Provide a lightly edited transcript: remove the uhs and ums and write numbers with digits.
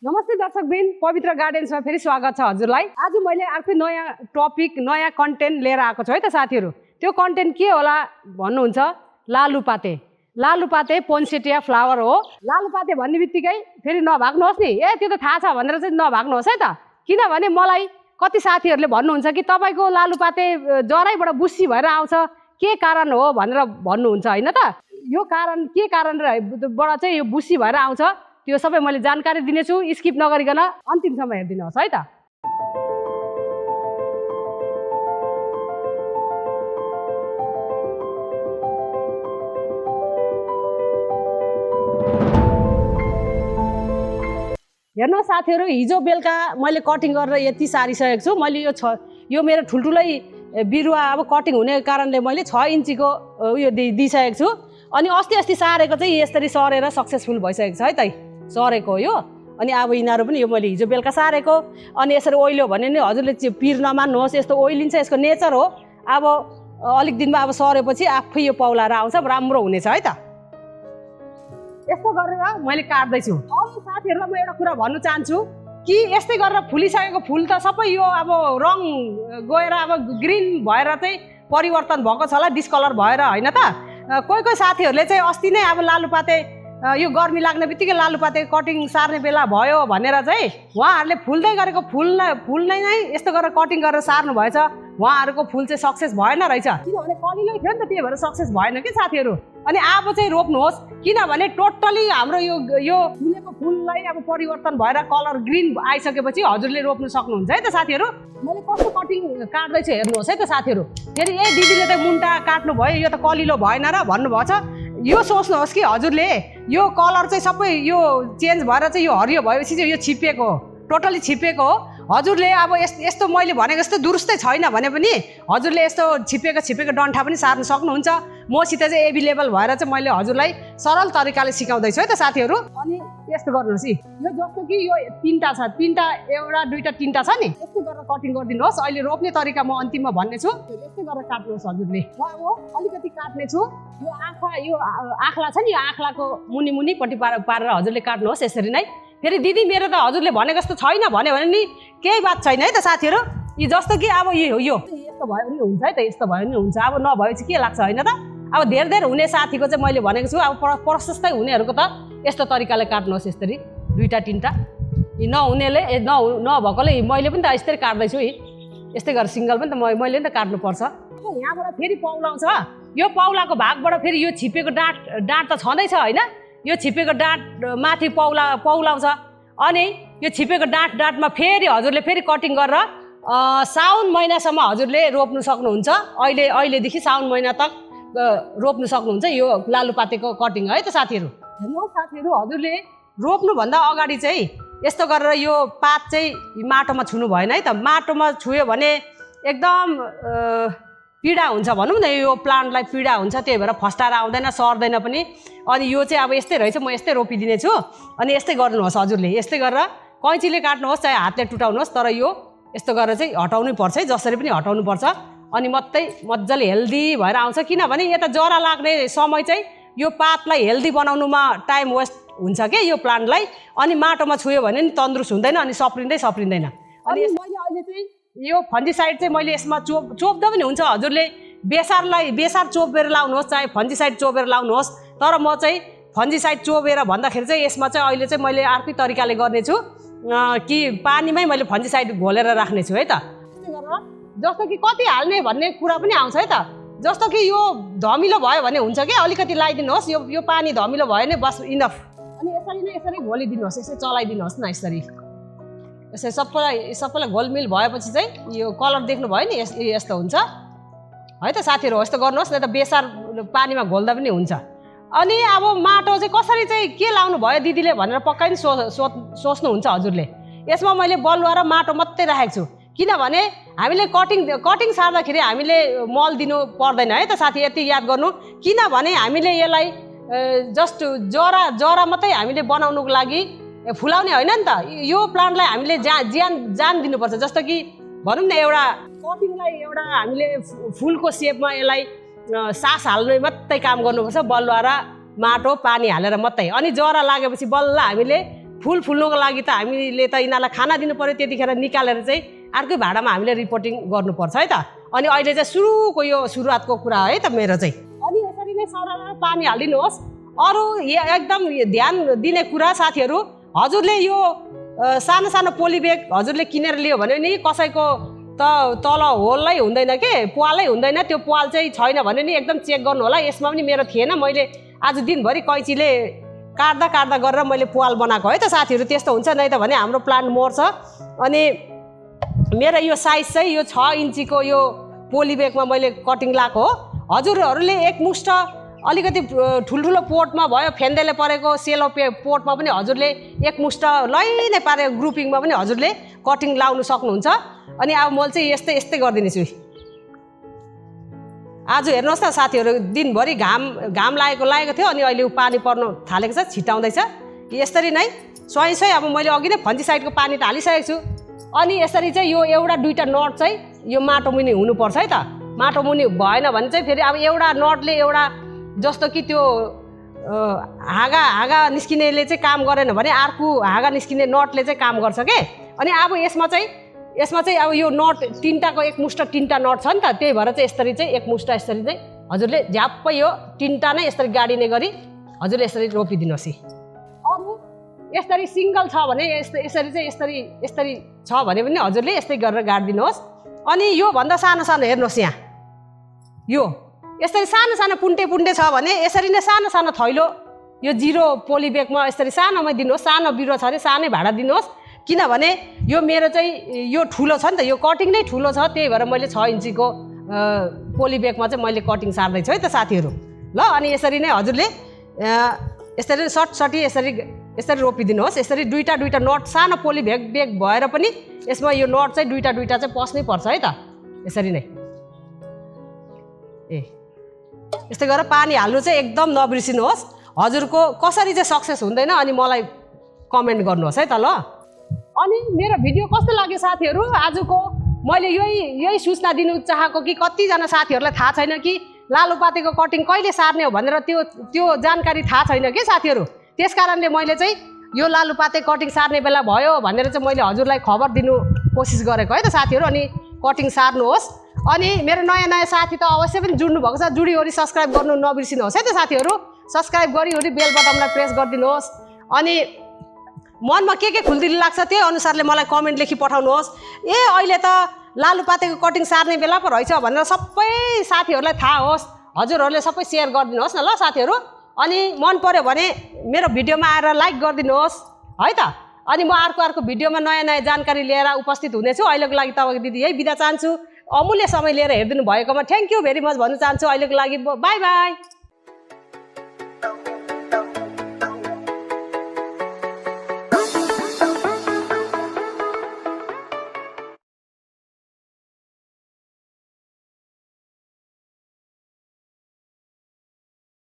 नमस्ते दर्शकबिन, पवित्र गार्डन्समा फेरि स्वागत छ हजुरलाई। आज मैले अर्कै नयाँ टपिक नयाँ कन्टेन्ट लिएर आएको छु है त साथीहरू। त्यो कन्टेन्ट के होला भन्नुहुन्छ? लालुपाते। लालुपाते पोइन्सेटिया फ्लावर हो। लालुपाते भन्ने बित्तिकै फेरि नभाग्नुहोस् नि, त्यो त थाहा छ भनेर चाहिँ नभाग्नुहोस् है त। किनभने मलाई कति साथीहरूले भन्नुहुन्छ कि तपाईँको लालुपाते जराइबाट बुस्सी भएर आउँछ, के कारण हो भनेर भन्नुहुन्छ होइन त। यो कारण के कारणबाट चाहिँ यो बुस्सी भएर आउँछ त्यो सबै मैले जानकारी दिनेछु। स्किप नगरिकन अन्तिमसम्म हेरिदिनुहोस् है त। हेर्नुहोस् साथीहरू, हिजो बेलुका मैले कटिङ गरेर यति सारिसकेको छु। मैले यो मेरो ठुल्ठुलै बिरुवा अब कटिङ हुने कारणले मैले 6 इन्चीको उयो दिइसकेको छु। अनि अस्ति सारेको चाहिँ यसरी सरेर सक्सेसफुल भइसकेको छ है त, सरेको यो। अनि अब यिनीहरू पनि यो मैले हिजो बेलुका सारेको। अनि यसरी ओइल्यो भने नि हजुरले पिर नमान्नुहोस्, यस्तो ओइलिन्छ, यसको नेचर हो। अब अलिक दिनमा अब सरेपछि आफै यो पौलाएर आउँछ, राम्रो हुनेछ है त। यस्तो गरेर मैले काट्दैछु। अनि साथीहरूलाई म एउटा कुरा भन्नु चाहन्छु कि यस्तै गरेर फुलिसकेको फुल त सबै यो अब रङ गएर अब ग्रिन भएर चाहिँ परिवर्तन भएको छ होला, डिस्कलर भएर होइन त। कोही साथीहरूले चाहिँ अस्ति नै अब लालुपाते यो गर्मी लाग्ने बित्तिकै लालुपाते कटिङ सार्ने बेला भयो भनेर चाहिँ उहाँहरूले फुल्दै गरेको फुल्नै नै यस्तो गरेर कटिङ गरेर सार्नु भएछ। उहाँहरूको फुल चाहिँ सक्सेस भएन रहेछ, किनभने कलिलै थियो नि त, त्यही भएर सक्सेस भएन कि साथीहरू। अनि अब चाहिँ रोप्नुहोस्, किनभने टोटली हाम्रो यो फुलेको फुललाई अब परिवर्तन भएर कलर ग्रिन आइसकेपछि हजुरले रोप्नु सक्नुहुन्छ है त साथीहरू। मैले कस्तो कटिङ काट्दैछु हेर्नुहोस् है त साथीहरू। फेरि दिदीले त मुन्टा काट्नु भयो, यो त कलिलो भएन र भन्नुभएको छ। यो सोच्नुहोस् कि हजुरले यो कलर चाहिँ सबै यो चेन्ज भएर चाहिँ यो हरियो भएपछि चाहिँ यो छिपिएको हो, टोटली छिपिएको हो। हजुरले अब यस्तो मैले भनेको जस्तो दुरुस्तै छैन भने पनि हजुरले यस्तो छिपेको डन्ठा पनि सार्न सक्नुहुन्छ। मसित चाहिँ एभाइलेबल भएर चाहिँ मैले हजुरलाई सरल तरिकाले सिकाउँदैछु है त साथीहरू। अनि यस्तो गर्नुहोस् है, यो जस्तो कि यो 3टा छ, 3टा एउटा 2टा 3टा छ नि, यस्तो गरेर कटिङ गरिदिनुहोस्। अहिले रोप्ने तरिका म अन्तिममा भन्नेछु, यस्तै गरेर काट्नुहोस् हजुरले। म अब अलिकति काट्नेछु। यो आँखला छ नि, यो आँखलाको मुनिपट्टि पारेर हजुरले काट्नुहोस् यसरी नै। फेरि दिदी मेरो त हजुरले भनेको जस्तो छैन भन्यो भने नि केही बात छैन है त साथीहरू। यी जस्तो कि अब यो यस्तो भयो भने हुन्छ है त, यस्तो भयो भने हुन्छ। अब नभएपछि के लाग्छ होइन त। अब धेर हुने साथीको चाहिँ मैले भनेको छु, अब प्रशस्तै हुनेहरूको त यस्तो तरिकाले काट्नुहोस्, यसरी 2टा 3टा। यी नहुनेले नभएकोले मैले पनि त यस्तै काट्दैछु है, यस्तै गरेर सिङ्गल पनि त मैले पनि त काट्नुपर्छ। अब यहाँबाट फेरि पौलाउँछ, यो पौलाको भागबाट फेरि यो छिपेको डाँठ त छँदैछ होइन। यो छिपेको डाँठ माथि पौलाउँछ। अनि यो छिपेको डाँठमा फेरि हजुरले फेरि कटिङ गरेर साउन महिनासम्म हजुरले रोप्नु सक्नुहुन्छ। अहिलेदेखि साउन महिना तक रोप्नु सक्नुहुन्छ यो लालुपातेको कटिङ है त साथीहरू। हेर्नुहोस् साथीहरू, हजुरले रोप्नुभन्दा अगाडि चाहिँ यस्तो गरेर यो पात चाहिँ माटोमा छुनु भएन है त। माटोमा छुयो भने एकदम पीडा हुन्छ भनौँ न, यो प्लान्टलाई पीडा हुन्छ, त्यही भएर फस्टाएर आउँदैन, सर्दैन पनि। अनि यो चाहिँ अब यस्तै रहेछ, म यस्तै रोपिदिनेछु। अनि यस्तै गर्नुहोस् हजुरले, यस्तै गरेर कैँचीले काट्नुहोस् चाहे हातले टुटाउनुहोस्, तर यो यस्तो गरेर चाहिँ हटाउनै पर्छ है, जसरी पनि हटाउनु पर्छ। अनि मजाले हेल्दी भएर आउँछ। किनभने यता जरा लाग्ने समय चाहिँ यो पातलाई हेल्दी बनाउनुमा टाइम वेस्ट हुन्छ क्या यो प्लान्टलाई। अनि माटोमा छुयो भने नि तन्दुरुस्त हुँदैन, अनि सप्रिँदैन। अनि मैले अहिले चाहिँ यो फन्जिसाइड चाहिँ मैले यसमा चोप्दा पनि हुन्छ। हजुरले बेसार चोपेर लाउनुहोस्, चाहे फन्जिसाइड चोपेर लाउनुहोस्। तर म चाहिँ फन्जिसाइड चोपेर भन्दाखेरि चाहिँ यसमा चाहिँ अहिले चाहिँ मैले अर्कै तरिकाले गर्नेछु कि पानीमै मैले फन्जिसाइड घोलेर राख्नेछु है त। जस्तो कि कति हाल्ने भन्ने कुरा पनि आउँछ है त। जस्तो कि यो धमिलो भयो भने हुन्छ क्या, अलिकति लगाइदिनुहोस्। यो पानी धमिलो भयो भने बस इनफ। अनि यसरी घोलिदिनुहोस्, यसरी चलाइदिनुहोस् न। यसरी सबैलाई घोलमिल भएपछि चाहिँ यो कलर देख्नु भयो नि, यस्तो हुन्छ है त साथीहरू। यस्तो गर्नुहोस्, न त बेसार पानीमा घोल्दा पनि हुन्छ। अनि अब माटो चाहिँ कसरी चाहिँ के लाउनु भयो दिदीले भनेर पक्कै पनि सोच्नुहुन्छ हजुरले। यसमा मैले बलुवा र माटो मात्रै राखेको छु, किनभने हामीले कटिङ सार्दाखेरि हामीले मल दिनु पर्दैन है त साथी। यति याद गर्नु, किनभने हामीले यसलाई जस्ट जरा मात्रै हामीले बनाउनुको लागि फुलाउने होइन नि त। यो प्लान्टलाई हामीले जान दिनुपर्छ। जस्तो कि भनौँ न, एउटा कटिङलाई एउटा हामीले फुलको सेपमा यसलाई सास हाल्ने मात्रै काम गर्नुपर्छ, बलुवा र माटो पानी हालेर मात्रै। अनि जरा लागेपछि बल्ल हामीले फुल फुल्नुको लागि त हामीले त यिनीहरूलाई खाना दिनु पर्यो, त्यतिखेर निकालेर चाहिँ अर्कै भाडामा हामीले रिपोर्टिङ गर्नुपर्छ है त। अनि अहिले चाहिँ सुरुको यो सुरुवातको कुरा है त मेरो चाहिँ। अनि यसरी नै सरल पानी हालिदिनुहोस्। अरू एकदम ध्यान दिने कुरा साथीहरू, हजुरले यो सानो सानो पोली ब्याग हजुरले किनेर लियो भने नि कसैको त तल होलै हुँदैन के, पालै हुँदैन, त्यो पाल चाहिँ छैन भने नि एकदम चेक गर्नु होला। यसमा पनि मेरो थिएन, मैले आज दिनभरि कैँचीले काट्दा काट्दा गरेर मैले पाल बनाएको है त साथीहरू। त्यस्तो हुन्छ, नै त भने हाम्रो प्लान्ट मर्छ। अनि मेरो यो साइज चाहिँ यो 6 इन्चीको यो पोली ब्यागमा मैले कटिङ लाएको हो। हजुरहरूले एकमुष्ट अलिकति ठुल्ठुलो पोटमा भयो, फेन्देले परेको सेलो पोटमा पनि हजुरले एकमुष्ट नै पारेको ग्रुपिङमा पनि हजुरले कटिङ लाउनु सक्नुहुन्छ। अनि अब मैले चाहिँ यस्तै यस्तै गरिदिनेछु। आज हेर्नुहोस् न साथीहरू, दिनभरि घाम लागेको थियो, अनि अहिले पानी पर्नु थालेको छ, छिटाउँदैछ। यसरी नै स्वयं अब मैले अघि नै फन्ची साइडको पानी त हालिसकेको छु। अनि यसरी चाहिँ यो एउटा दुईटा नट चाहिँ यो माटो मुनि हुनुपर्छ है त। माटो मुनि भएन भने चाहिँ फेरि अब एउटा नटले एउटा जस्तो कि त्यो हाँगा निस्किनेले चाहिँ काम गरेन भने अर्को हाँगा निस्किने नटले चाहिँ काम गर्छ के। अनि अब यसमा चाहिँ अब यो नट तिनटाको एकमुष्ट तिनटा नट छ नि त, त्यही भएर चाहिँ यसरी चाहिँ एकमुष्ट यसरी चाहिँ हजुरले झ्याप्पै यो तिनटा नै यसरी गाडिने गरी हजुरले यसरी रोपिदिनुहोस्। अरू यसरी सिङ्गल छ भने यसरी चाहिँ यसरी छ भने पनि हजुरले यस्तै गरेर गाडिदिनुहोस्। अनि योभन्दा सानो सानो हेर्नुहोस्, यहाँ यो यसरी सानो सानो पुन्टे छ भने यसरी नै सानो सानो थैलो यो 0 पोली ब्यागमा यसरी सानोमै दिनुहोस्। सानो बिरुवा छ भने सानै भाडा दिनुहोस्, किनभने यो मेरो चाहिँ यो ठुलो छ नि त, यो कटिङ नै ठुलो छ, त्यही भएर मैले 6 इन्चीको पोली ब्यागमा चाहिँ मैले कटिङ सार्दैछु है त साथीहरू। ल अनि यसरी नै हजुरले यसरी सटी यसरी रोपिदिनुहोस्। यसरी दुईटा नट सानो पोली ब्याग भएर पनि यसमा यो नट चाहिँ दुईटा चाहिँ पस्नै पर्छ है त, यसरी नै। यस्तै गरेर पानी हाल्नु चाहिँ एकदम नबिर्सिनुहोस्। हजुरको कसरी चाहिँ सक्सेस हुँदैन अनि मलाई कमेन्ट गर्नुहोस् है त। ल अनि मेरो भिडियो कस्तो लाग्यो साथीहरू? आजको मैले यही सूचना दिनु चाहेको कि कतिजना साथीहरूलाई थाहा छैन कि लालुपातेको कटिङ कहिले सार्ने हो भनेर त्यो जानकारी थाहा छैन के साथीहरू। त्यस कारणले मैले चाहिँ यो लालुपाते कटिङ सार्ने बेला भयो भनेर चाहिँ मैले हजुरलाई खबर दिनु कोसिस गरेको है त साथीहरू। अनि कटिङ सार्नुहोस्। अनि मेरो नयाँ साथी त अवश्य पनि जुड्नु भएको छ, जुडिवरी सब्सक्राइब गर्नु नबिर्सिनुहोस् है त साथीहरू। सब्सक्राइब गरिवरी बेल बटनलाई प्रेस गरिदिनुहोस्। अनि मनमा के खुल्दिलो लाग्छ त्यही अनुसारले मलाई कमेन्ट लेखी पठाउनुहोस्। अहिले त लालुपातेको कटिङ सार्ने बेला पो रहेछ भनेर सबै साथीहरूलाई थाहा होस्। हजुरहरूले सबै सेयर गरिदिनुहोस् न ल साथीहरू। अनि मन पर्यो भने मेरो भिडियोमा आएर लाइक गरिदिनुहोस् है त। अनि म अर्को भिडियोमा नयाँ जानकारी लिएर उपस्थित हुनेछु। अहिलेको लागि तपाईँको दिदी यही बिदा चाहन्छु। अमूल्य समय लिएर हेरिदिनु भएकोमा थ्याङ्क यू भेरी मच भन्न चाहन्छु। अहिलेको लागि बाई बाई।